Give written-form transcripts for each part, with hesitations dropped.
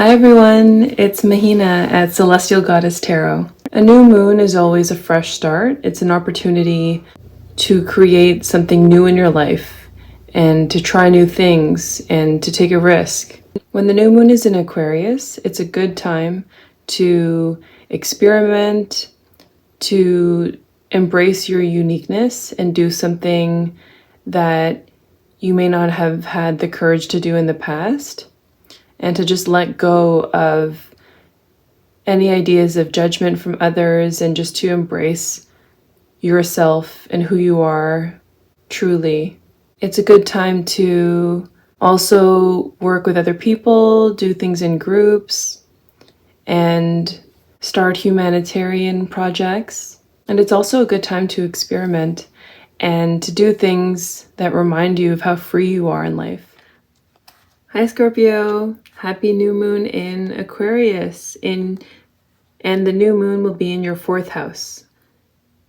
Hi everyone, it's Mahina at Celestial Goddess Tarot. A new moon is always a fresh start. It's an opportunity to create something new in your life and to try new things and to take a risk. When the new moon is in Aquarius, it's a good time to experiment, to embrace your uniqueness and do something that you may not have had the courage to do in the past, and to just let go of any ideas of judgment from others and just to embrace yourself and who you are truly. It's a good time to also work with other people, do things in groups, and start humanitarian projects. And it's also a good time to experiment and to do things that remind you of how free you are in life. Hi Scorpio, happy new moon in Aquarius, and the new moon will be in your 4th house,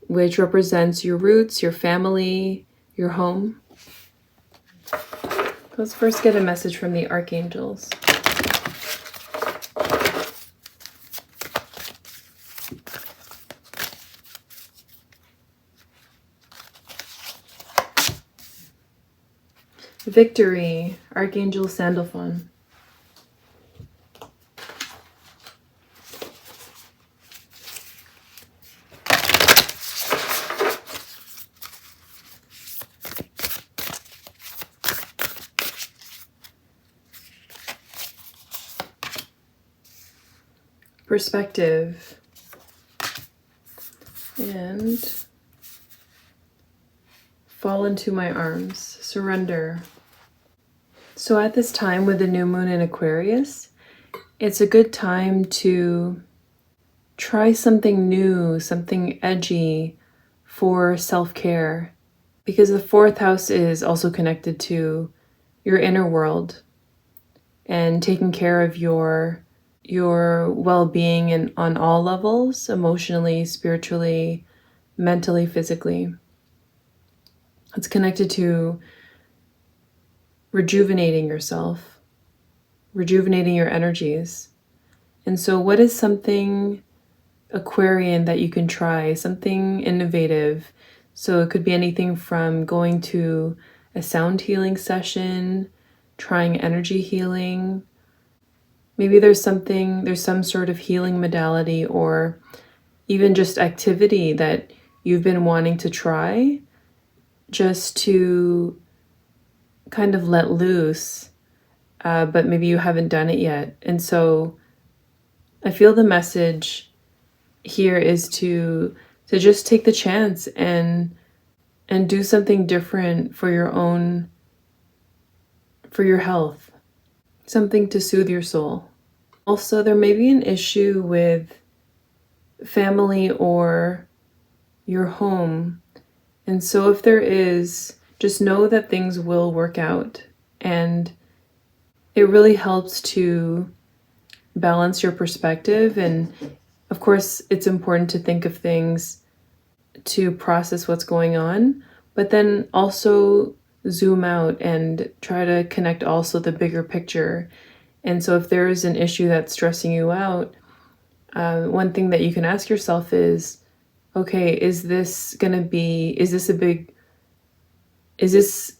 which represents your roots, your family, your home. Let's first get a message from the archangels. Victory, Archangel Sandalphon. Perspective. And fall into my arms, surrender. So at this time with the new moon in Aquarius, it's a good time to try something new, something edgy for self-care, because the 4th house is also connected to your inner world and taking care of your well-being and on all levels, emotionally, spiritually, mentally, physically. It's connected to rejuvenating yourself, rejuvenating your energies. And so what is something Aquarian that you can try, something innovative? So it could be anything from going to a sound healing session, trying energy healing. Maybe there's some sort of healing modality or even just activity that you've been wanting to try, just to kind of let loose, but maybe you haven't done it yet. And so I feel the message here is to just take the chance and do something different for your health, something to soothe your soul. Also, there may be an issue with family or your home. And so if there is, just know that things will work out. And it really helps to balance your perspective. And of course, it's important to think of things to process what's going on, but then also zoom out and try to connect also the bigger picture. And so if there is an issue that's stressing you out, one thing that you can ask yourself is, okay, is this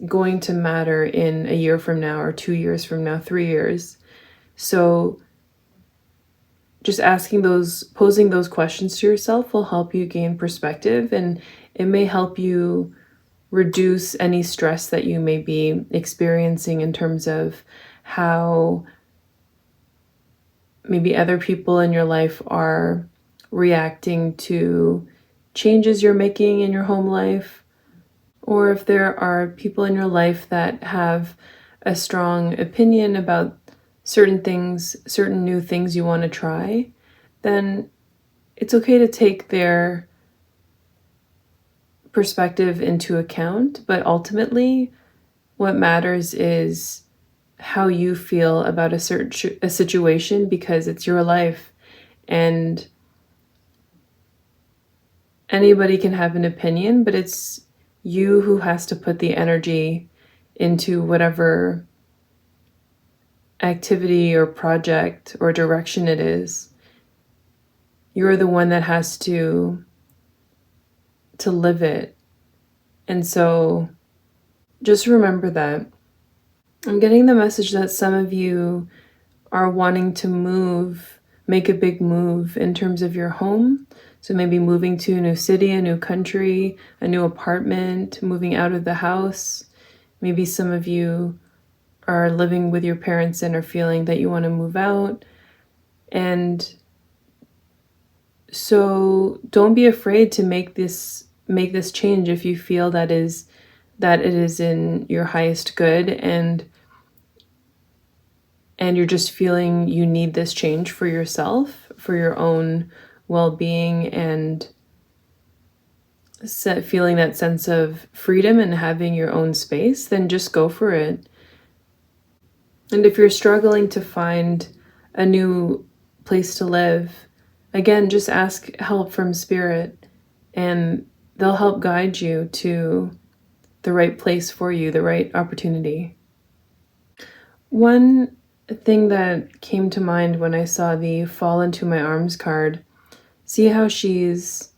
going to matter in a year from now or 2 years from now, 3 years? So just posing those questions to yourself will help you gain perspective, and it may help you reduce any stress that you may be experiencing in terms of how maybe other people in your life are reacting to changes you're making in your home life, or if there are people in your life that have a strong opinion about certain new things you want to try, then it's okay to take their perspective into account. But ultimately, what matters is how you feel about a situation, because it's your life, and anybody can have an opinion, but it's you who has to put the energy into whatever activity or project or direction it is, you're the one that has to live it. And so just remember that. I'm getting the message that some of you are wanting to make a big move in terms of your home. So maybe moving to a new city, a new country, a new apartment, moving out of the house. Maybe some of you are living with your parents and are feeling that you want to move out. And so don't be afraid to make this change if you feel that it is in your highest good, and you're just feeling you need this change for yourself, for your own well-being, and feeling that sense of freedom and having your own space, then just go for it. And if you're struggling to find a new place to live, again, just ask help from Spirit, and they'll help guide you to the right place for you, the right opportunity. One thing that came to mind when I saw the Fall Into My Arms card, see how it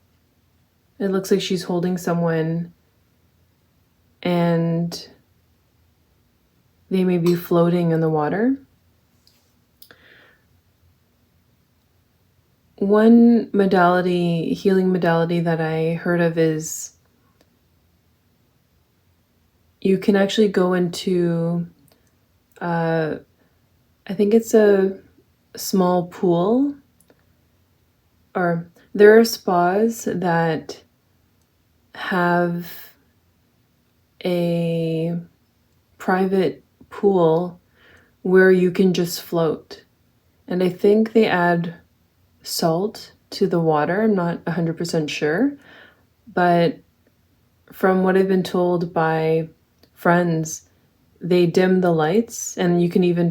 looks like she's holding someone and they may be floating in the water. One healing modality that I heard of is you can actually go into, I think it's a small pool, or there are spas that have a private pool where you can just float. And I think they add salt to the water. I'm not 100% sure, but from what I've been told by friends, they dim the lights, and you can even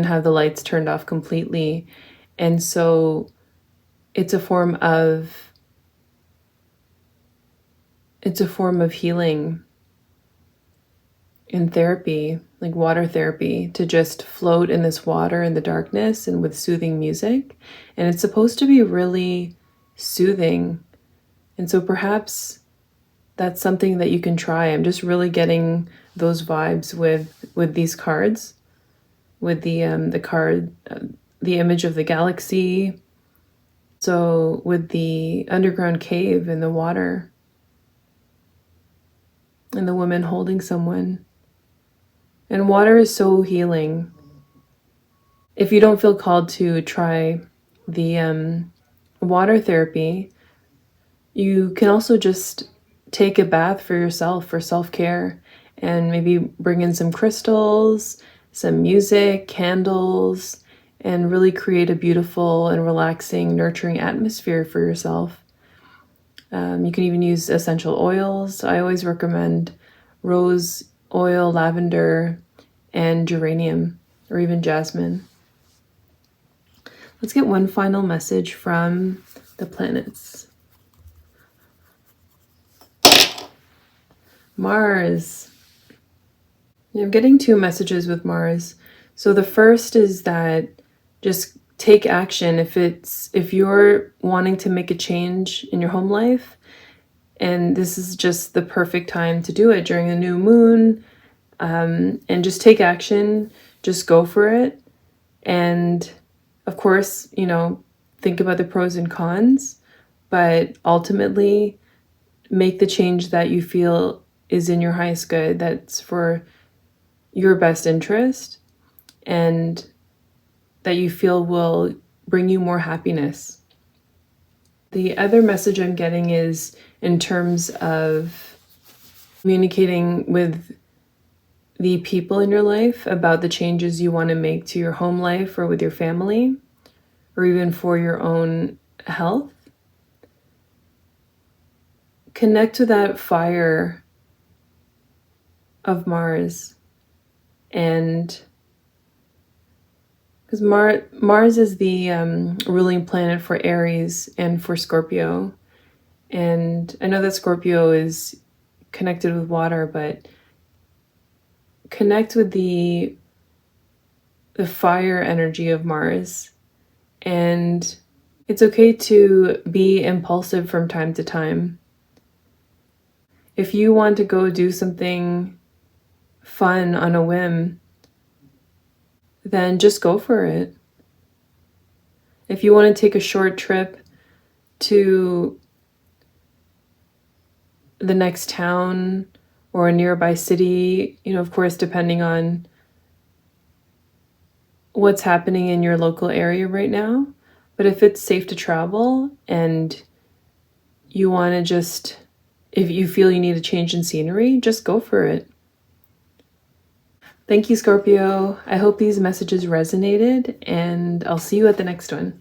have the lights turned off completely. And so it's a form of healing in therapy, like water therapy, to just float in this water in the darkness and with soothing music. And it's supposed to be really soothing. And so perhaps that's something that you can try. I'm just really getting those vibes with these cards, with the card, the image of the galaxy. So with the underground cave in the water, and the woman holding someone. And water is so healing. If you don't feel called to try the water therapy, you can also just take a bath for yourself, for self-care, and maybe bring in some crystals, some music, candles, and really create a beautiful and relaxing, nurturing atmosphere for yourself. You can even use essential oils. I always recommend rose oil, lavender, and geranium, or even jasmine. Let's get one final message from the planets. Mars. I'm getting two messages with Mars. So the first is that just take action. If you're wanting to make a change in your home life, and this is just the perfect time to do it during the new moon, and just take action, just go for it. And of course, think about the pros and cons, but ultimately make the change that you feel is in your highest good, that's for your best interest, and that you feel will bring you more happiness. The other message I'm getting is in terms of communicating with the people in your life about the changes you want to make to your home life or with your family, or even for your own health. Connect to that fire of Mars, and because Mars is the ruling planet for Aries and for Scorpio. And I know that Scorpio is connected with water, but connect with the the fire energy of Mars. And it's okay to be impulsive from time to time. If you want to go do something fun on a whim, then just go for it. If you want to take a short trip to the next town or a nearby city, of course, depending on what's happening in your local area right now. But if it's safe to travel and you want to just, if you feel you need a change in scenery, just go for it. Thank you, Scorpio. I hope these messages resonated, and I'll see you at the next one.